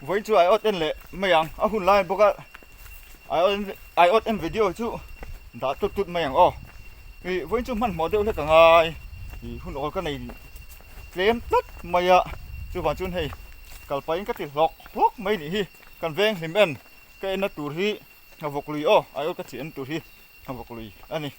với chú ai ớt tên lệ mày ăn à hun lại bốc ai ớt em video chú đã tụt mày ăn thì với chú mình mò đều hết cả ngày thì hun ớt cái này kém tất mày ạ chú bảo chú này cả phải cái tiền lọc hốc mấy nỉ cần ven thì men cái nó tụt hi học vok lùi ai ớt cái chuyện tụt hi học vok lùi anh này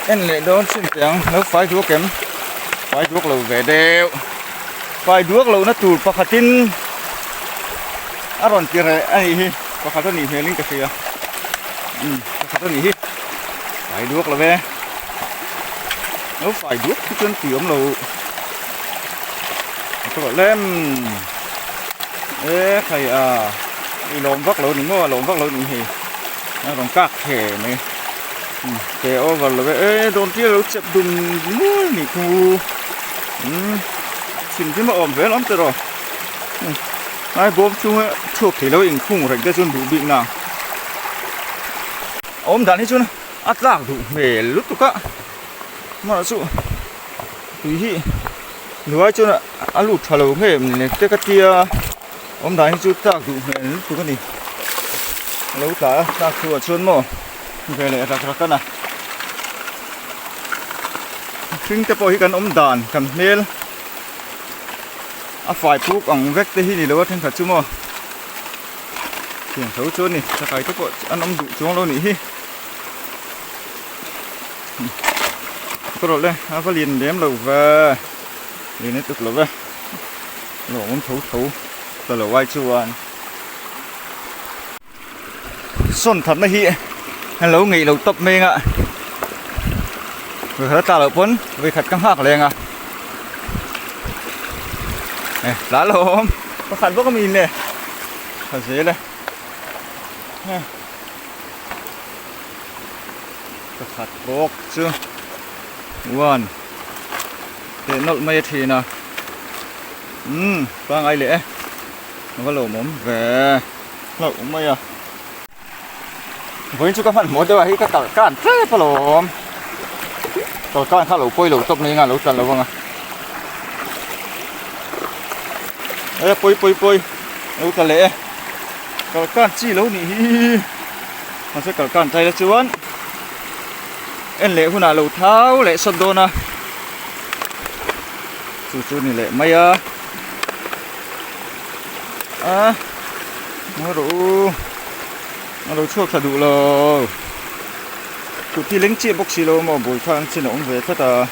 em lệ đón xin tiếng nó phải đuốc kém phải đuốc lầu về đều phải đuốc lầu nó tụt phát tin à rồi kia này anh hi phát tin này linh cái gì phát tin này phải đuốc là về nó phải đuốc cái chân tiệm lầu các bạn lên ê thầy à đi lồng vác lầu này mua lồng vác lầu này thì nó còn cắt thể này cái over là vậy đồn kia nó chụp đùng mua nỉ khu xin cái mà ổn về lắm rồi ai bom chung chụp thì nó in khung rồi cái chân đủ bị nào ôm đàn hết chưa ắt lạc đủ mề lúc tụi cả mà nó sụ tùy hi nữa chứ là ăn lụt thở lâu mềm này cái kia ôm đàn hết chưa lạc đủ mề lúc tụi cái gì lâu cả lạc thua chân mà về lại ra cái này kinh tế bồiกันđànกันเมลฝ่ายปุ๊กอังเวกเตหินี่แล้วถึงขัดชั่วโมงเสียงเขาชนนี่จะใครทุกคนอันดุช่วงเรานี่ก็รอเลยอาเรียนเลี้ยมเราเรียนนี่ตุกเราหลงถูตลอดไว้ชวนส้นถัดไม่ฮีlâu nghỉ lâu tập mình ạ người ta trả lời vốn vì khách căng hạc liền à này lá lô không có khách có mình nè thật dễ đây có khách bốc chưa buồn để nộp mây thì nào qua ngày lễ nó có lỗ mắm về lỗ mây à với chú các bạn muốn cho cái tàu cạn thế phải không tàu cạn khá lẩu poi lẩu tôm này ngà lẩu trần lẩu vâng à đây poi lẩu trần lệ tàu cạn chi lẩu nỉ mà sẽ tàu cạn tay là chú anh em lệ hôm nào lẩu tháo lệ sân đôn à chú này lệ mấy nó đủ nó đâu chuột thật đủ rồi tụiที่ lính chia bốc xì lô mà buổi sáng xin ông về thật à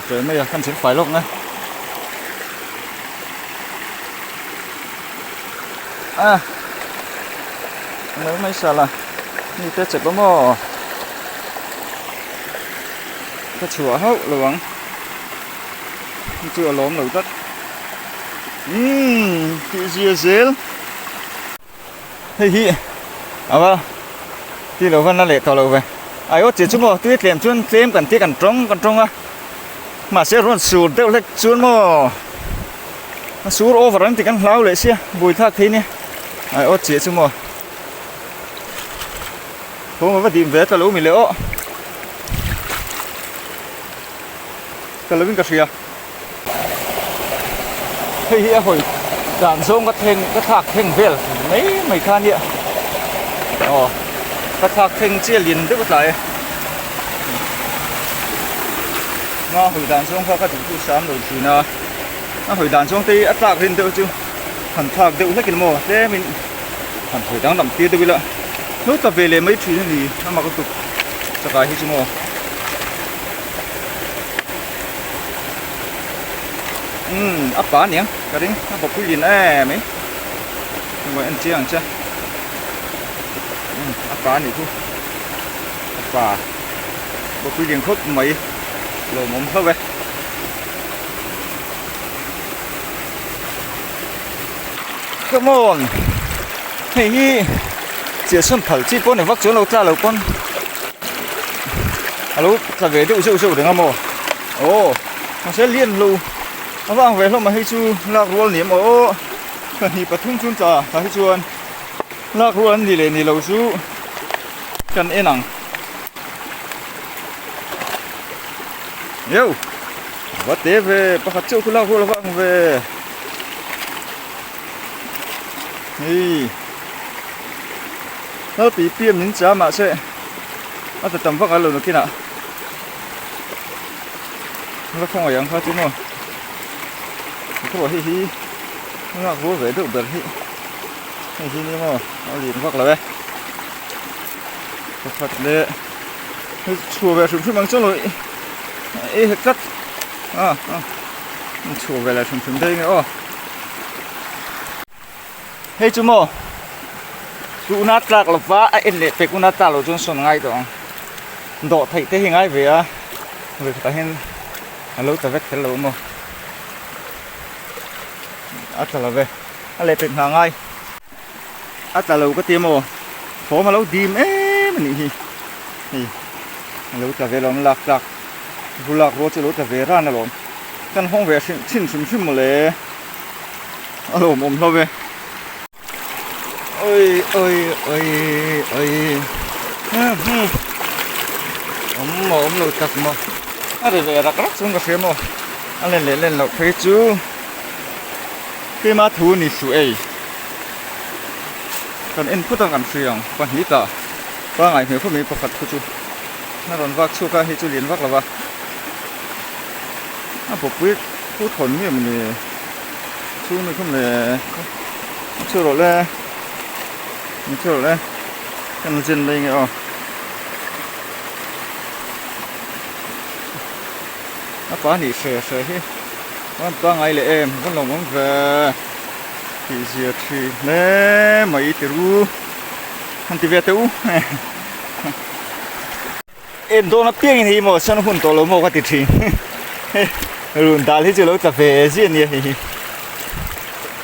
trời mấy à khăn xin phải lộc này nếu mấy sao là như thế chỉ có mò cái chùa hậu luôn chùa lốm đầu tất cái gì dễ hi vâng thì lâu văn là lệ tàu lâu về ai ốt chỉ chúng mò tuyết liềm chuyên thêm cần tiếc cần trống á mà sẽ luôn sụt đều lệch chuyên mò sụt over anh thì cần lao lệ xe bùi thác thế nè ai ốt chỉ chúng mò không có tìm về tàu lâu mình lỡ tàu lâu mình cà phê hi hồi đàn sông cái thác thèn về mấy khan vậy cái thác thèn chia liền rất là nó hồi đàn sông cái chủ sáng rồi thì nó hồi đàn sông thì ắt thác lên đâu chứ hẳn thác đều hết cái mồ thế mình hẳn hồi đang làm tiền đâu bây giờ lúc ta về lấy mấy thứ gì nó mà có tục cho cái hết chứ mồ ấp bá nhỉ cái đấy nó bọc cái gì nè mấy người ăn chiên chưa ấp bá này thôi ấp bá bọc cái gì khốt mấy lỗ mồm thôi vậy come on hey chỉ xuân phật chi con này vác chỗ lâu cha lâu con alo ta về đâu siêu được không mồ nó sẽ liên lưu nó vang về lúc mà hay chu lạc luôn niệm thì bắt thung chun trà hay chuan lạc luôn thì lên thì lâu su cần e nằng yo vắt té về bắt hạt châu cứ lao hô vang về đi nó bị piêm những giá mà sẽ nóจะtầm vắt ở lồng kia nào nó không ở yang khác chứ màเขาบอกhi nó là vô về được được hi hiนี่mà nó liền vắt là về phát lệ chùa về sum bằng chỗ rồi ê cắt chùa về là sum đây nghe ô hey chú mò chú nát lạc là vá anh lệ phải chú nát lạc rồi chúng son ngay đó đọ thấy thế hình ai về à về ta hen lâu ta vét thế lâu mò ta là về anh lệ phải hàng ngay ta lâu cái tiêm mò phố mà lâu điềm mình hi lâu ta về lòng lạc lạc vu lạc rồi lâu ta về ra nè lòng cănห้องvề xin một lệ alo mồm thôi về ơi ôm lâu chặt mà anh về rắc xuống cái xe mà anh lên lộc phê chú cái má thú nị suy còn em phút đang ăn suy còn hít à ba ngày mới phút mình bắt phật chú nó còn vác chú cái chú liền vác là vác bộ quyết phút thuần như mình chú này không là chưa rồi lên cái nó trên đây nghe nó quá nỉ sờ hi con ba ngày lệ em con lòng muốn về thì giờ thì nè mấy tiêu anh ti về tiêu em đó nó tiếng thì mà sao nó hôn tổ lỗ mà cái gì rồi đào hết chưa lỗ cà phê gì nhỉ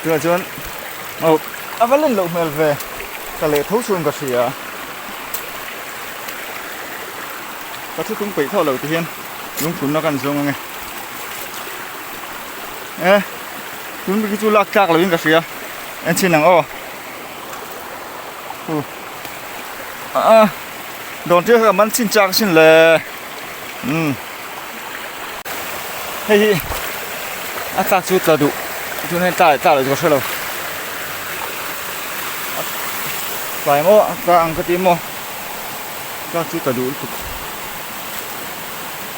rồi vẫn lên lỗ mà về cái lệ thấu xuống cái gì à cái thứ cũng bị thâu lỗ thì hiền đúng cũng nó cần dùng nghe cũng bị chú lạc chạc là những cái gì à anh xin năng đòn trước là mình xin chạc xin lệ hey chạc chút là đủ cho nên trả lại cho số đâu phải mò chạc cái tim mò chạc chút là đủ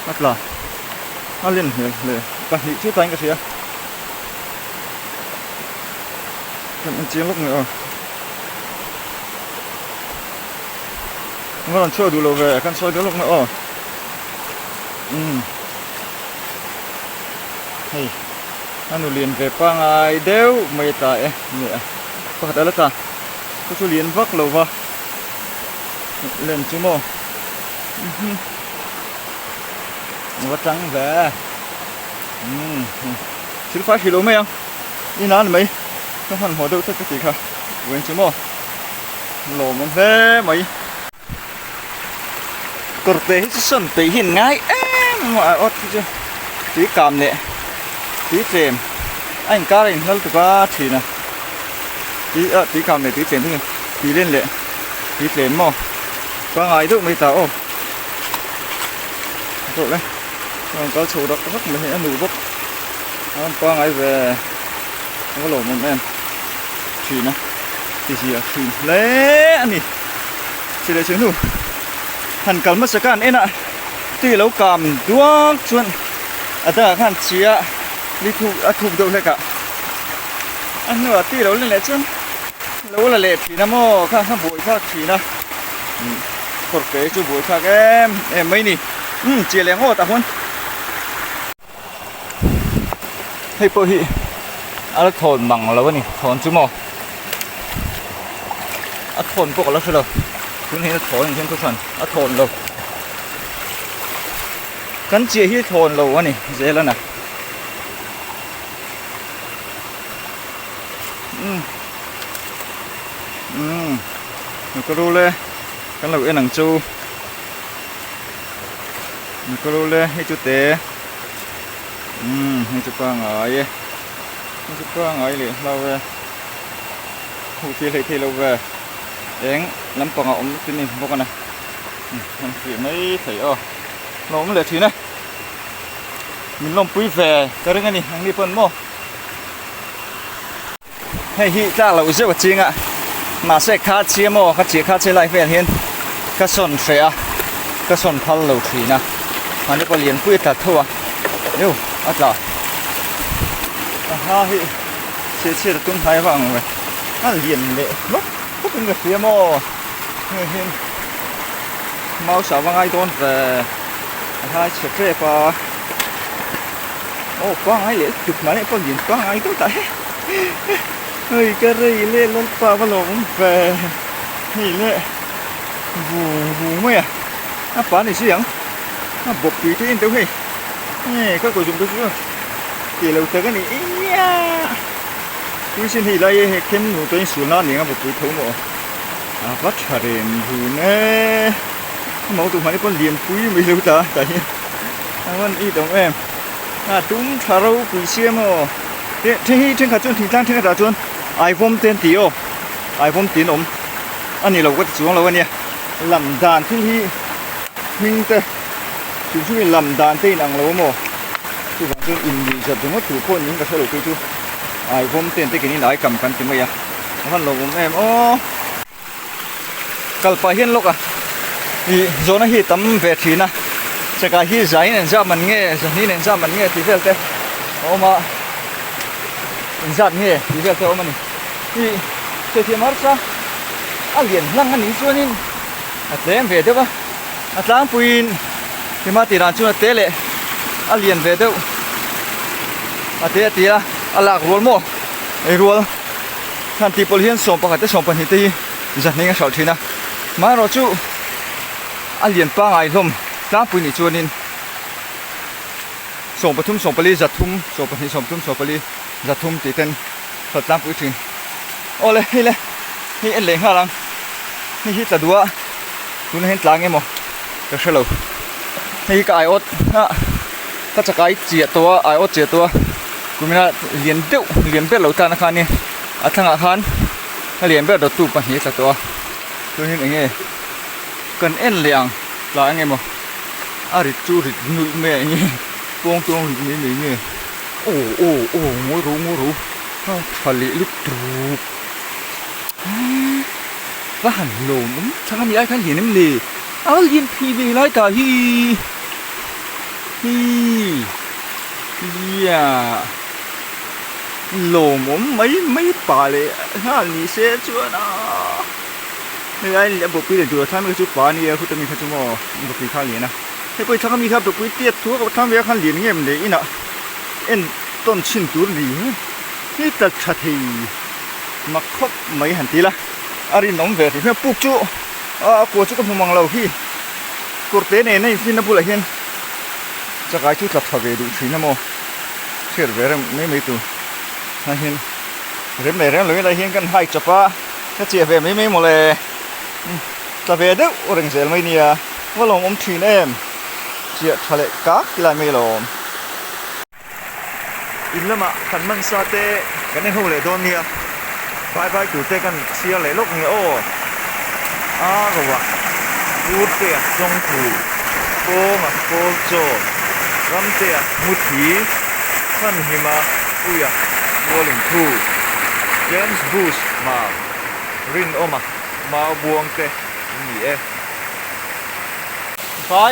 bắt là nó lên lệ bạn hít chút đánh cái gì à mình chiến lúc nữa nó còn chưa đủ lâu về căn soi đến lúc nữa hey anh liền về pa ngày đều mấy tại nhẹ có hạt đó ta có chú liền vác lâu vào lên chú mò nó trắng về chứ phải thì lố mấy không đi nói là mấy không phần hồ đâu tất cái gì cả quên chú mò lồ món về mấy cột tế sân tế hiện ngay mà ót chứ tí càm nè tí chèm anh cá này nó từ qua chỉ nè tí càm này tí chèm thôi tí lên lệ tí chèm mò qua ngày được mấy tàu rồi đấy còn có chỗ đó rất là hệ nụ bốc qua ngày về không có lỗ một em chỉ nè thì chỉ là chỉ lấy anh đi chỉ để chứng đủ hẳn cắn mất sợi can ấy nè tuy lâu cầm đuốc chuyện ở đây hẳn chỉ đi thu đâu hết cả anh nữa tuy lâu lên lệ chân lâu là lệ chỉ nè mò khác bụi khác chỉ nè cột kế chú bụi khác em mấy nè chỉ lẻ ngô ta hơn hay bơ hi thôn bằng là vậy thôn chú mò thôn bốc là sao đâu chúng này thôn những cái phần thôn lâu cắn chia hi thôn lâu vậy dễ lắm nè có đu lê cắn lâu yên nằng chu có đu lê hay chú té hay chú quang ấy chú quang ấy liền lâu về hủ tiếu thì lâu về đến lắm còn ống tin này một con này mình chỉ mấy thấy nó cũng lệ thí này mình lom pui về cái đấy này anh đi phân mô hay hi ta là uống chiên ạ mà sẽ khá chia mô khá chia lại về hiện cái sồn sẻ cái sồn phal lẩu thủy nè mà nó có liền pui thật thôi yêu ắt là ha hi chia được tung hai vàng rồi nó liền lệ lúc cũngเป็นเสียมอเห็นเมาสาวว่าไงต้นแต่ถ้าเช็คเลยป่ะโอ้กว้างไงเลยจุดมาเนี่ยก็ยินกว้างไงตัวแต่เฮ้ยก็เลยเล่นล้นป่ามาหลงแต่นี่เล่หูไม่อะอ่ะป่านี่เสียงอ่ะบบปีที่อินเตอร์เฮ้ยนี่ก็กดจุ่มตัวช่วยตีเราเจอกันนี่เอี้ยcuối xin thì đây kiếm một cái số nó những một cái thấu mỏ vắt trả đền thì nè máu tụi mình con liền cuối mới lưu ta tại con y đồng em đúng thà đâu quỷ xe mà thế trên cả chuồn thì trang trên cả chuồn iPhone tên tío iPhone tín ổn anh này là cái xuống là cái này làm đàn thì mình thế chúng mình làm đàn tên ăn lâu mà tụi bạn chuồn in đi giờ chúng nó tụi con những cái số đầu tư chú iPhone tên cái này lại cầm cân cái mấy à hắn lồng em ô kalpa hiên lộc à thì rồi nó hi tấm về thì na sẽ cả hi giải nên ra mình nghe thì nên ra mình nghe thì về thế ô mà giật nghe thì về thế ô mà thì thì mà sao liền lăng anh cho nên em về đâu á lăng pin thì mà thì làm cho nó lệ liền về đâu thế thì alak rol mo ei rol han ti pol hian som pakhat te som pan hi te hi zan ninga sal thina ma ro chu alian pa ngai hlom tla pui ni chuanin som pathum som pali zathum som pani som pali zathum ti ten thot tla pui thin ole hi en leng halang hi tadua tun hen tlang emo ka shelo hi ka iot ha ka chakai chia to iot chia to kumina liền biết lâu ta nó khan đi thằng ạ khan liền biết đầu tu bằng hết là to tôi nhìn anh nghe cần en liang là anh em mà rít chu rít nuôi mẹ nhỉ buông tuông rít mẹ nhỉ ô ngồi rú phải lì lúc trù và hẳn lồn đúng sao mi ai khan liền em lì liền phi về lại ta hi yeah lồ mồm mấy bà lệ ha ni xe chưa nào người anh lại buộc quy để chùa tham cái chút bà ni khu tâm mình khai chung mò buộc quy khai liền à thế bây tham mình khai buộc quy tiết thua có tham việc khai liền nghe mình để ina en tôn chín tuổi gì hết tất cả thì mặc khóc mấy hẳn tí là ari nóng về thì phải buộc chú của chú có mong lâu khi cuộc tế này xin nó buộc lại hiền chắc cái chút lập thở về đủ chín năm mò chết về mấy tuổi hiền rem lưỡi là hiềnกันhai chập á cái chia về mấy một lề ta về đâu orang zel mấy niaว่าลงทีนเอ็มเจียทะเลกักที่ไรไม่ลงอินละมาขันมันซาเต้กันในห้องเลยโดนเนียไปดูเต้กันเชียร์เลยลูกเนียโอ้ก็ว่าพูดเต้จงผูโกมาโกโจรำเต้มุทีขันหิมาอุ้ยRolling Two James Bush mà Rin ôm mà buông tê nghỉ em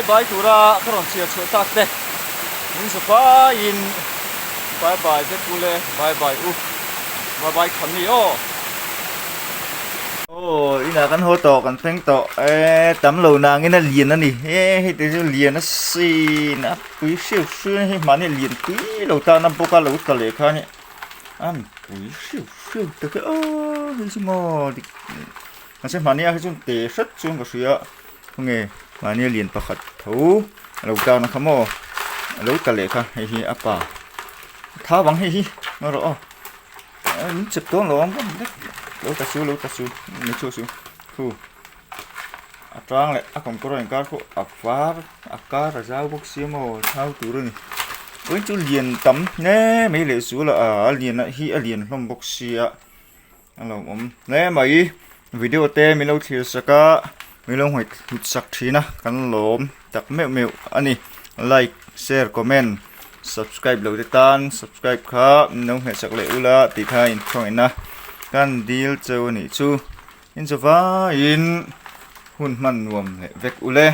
bye tụi ra các bạn chia sẻ tắc tê mình sẽ phải in bye thế cô lê bye bye khẩn đi đi là căn hô to căn phanh to tấm lầu nàng cái nó liền nó nè thì cái liền nó xì nó quý siêu xuyên mà này liền quý lầu ta năm poka lầu ta lệ khai anh quý siêu từ cái cái gì mà anh xem mà này cái chúng tệ rất chúng có suy không nghe mà này liền bạc thấu lầu ta nó không mò lầu ta lệ khai hay apa tháo bằng hay nó rõ mình chụp toán lắm lầu ta siêu mình chụp siêu khu trang lại còn có rồi cái khu cá là rau bốc xíu màu tháo từ rồi với chú liền tắm nè mấy lệ số là liền lại liền không bốc xíu là nè mấy video tê mình lâu thì sẽ có mình lâu hỏi sạc thì na căn lốm đặt mẹo anh này like share comment subscribe เราได้ตัน subscribe ครับน้องเห็นสักเล่อุละติดท้ายอินช่องอินนะกันดีลเจ้านี่ชูอินจะว่าอินหุ่นมันรวมเล็กอุเล่